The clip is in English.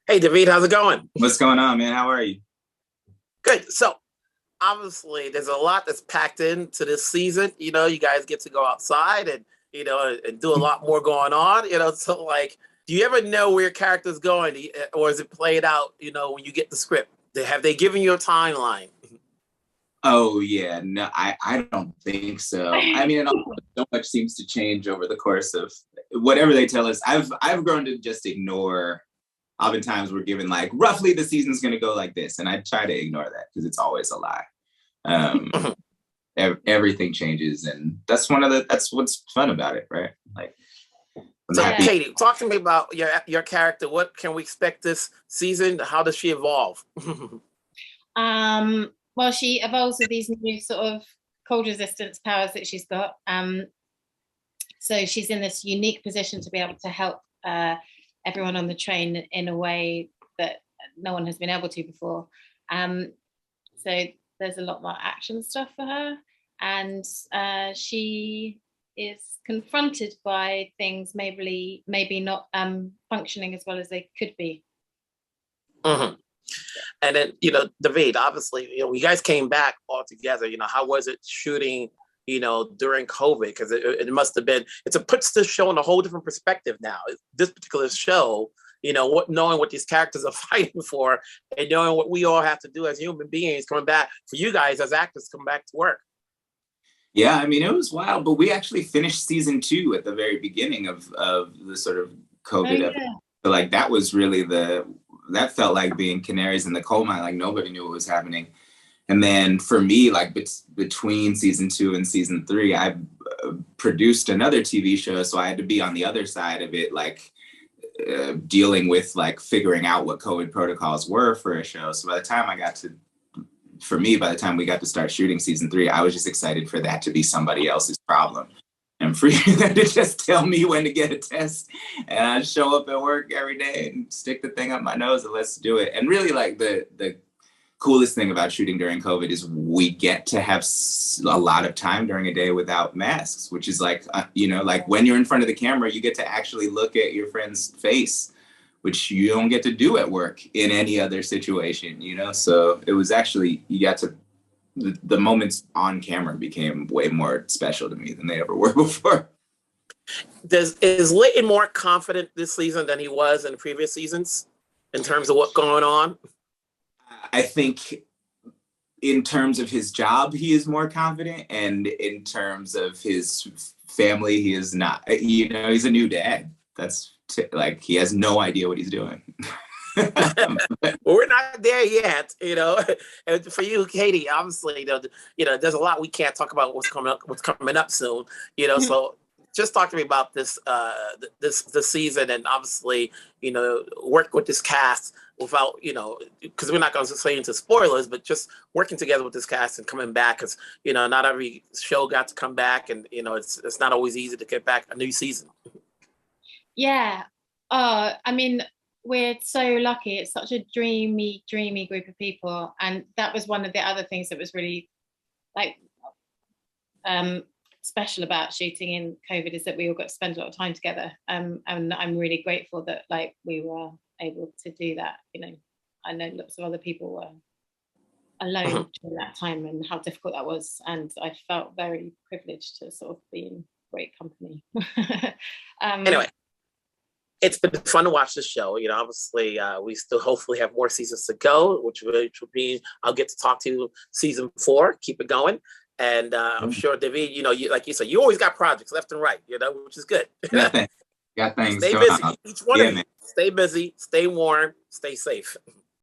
Hey, David, how's it going? What's going on, man? How are you? Good. So, obviously, there's a lot that's packed into this season. You guys get to go outside and and do a lot more going on. So like, do you ever know where your character's going, or is it played out? When you get the script, have they given you a timeline? Oh yeah, no, I don't think so. I mean, so much seems to change over the course of whatever they tell us. I've grown to just ignore. Oftentimes we're given like roughly the season's going to go like this, and I try to ignore that because it's always a lie. Um, Everything changes, and that's what's fun about it, right? Like, I'm So, happy. Katie, talk to me about your character. What can we expect this season? How does she evolve? Well, she evolves with these new sort of cold resistance powers that she's got. So she's in this unique position to be able to help everyone on the train in a way that no one has been able to before. So there's a lot more action stuff for her, and she is confronted by things maybe not functioning as well as they could be. Mhm. And then, David, obviously, you guys came back all together. How was it shooting, during COVID? Because it must have been, puts this show in a whole different perspective now. This particular show, knowing what these characters are fighting for and knowing what we all have to do as human beings coming back for you guys as actors coming back to work. Yeah, I mean, it was wild, but we actually finished season 2 at the very beginning of the sort of COVID episode. So, like, that was really that felt like being canaries in the coal mine. Like, nobody knew what was happening. And then for me, like, between season 2 and season 3, I produced another TV show. So I had to be on the other side of it, like, dealing with, like, figuring out what COVID protocols were for a show. So by the time by the time we got to start shooting season 3, I was just excited for that to be somebody else's problem. And for them to just tell me when to get a test, and I show up at work every day and stick the thing up my nose and let's do it. And really, like, the coolest thing about shooting during COVID is we get to have a lot of time during a day without masks, which is like, like when you're in front of the camera, you get to actually look at your friend's face, which you don't get to do at work in any other situation, So it was actually, the moments on camera became way more special to me than they ever were before. Is Layton more confident this season than he was in the previous seasons in terms of what's going on? I think in terms of his job, he is more confident, and in terms of his family, he is not. He's a new dad. Like, he has no idea what he's doing. Well, we're not there yet, And for you, Katie, obviously, there's a lot we can't talk about what's coming up soon, So just talk to me about this season, and obviously, work with this cast without, because we're not going to say into spoilers, but just working together with this cast and coming back, because not every show got to come back, and it's not always easy to get back a new season. Yeah. I mean, we're so lucky. It's such a dreamy group of people, and that was one of the other things that was really, like, special about shooting in COVID, is that we all got to spend a lot of time together, and I'm really grateful that, like, we were able to do that. I know lots of other people were alone during that time, and how difficult that was, and I felt very privileged to sort of be in great company. Anyway, it's been fun to watch this show. Obviously, we still hopefully have more seasons to go, which will be, I'll get to talk to season 4, keep it going. And I'm sure, David, like you said, you always got projects left and right, which is good. Got things Stay going busy. on. Each one of you. Man. Stay busy, stay warm, stay safe.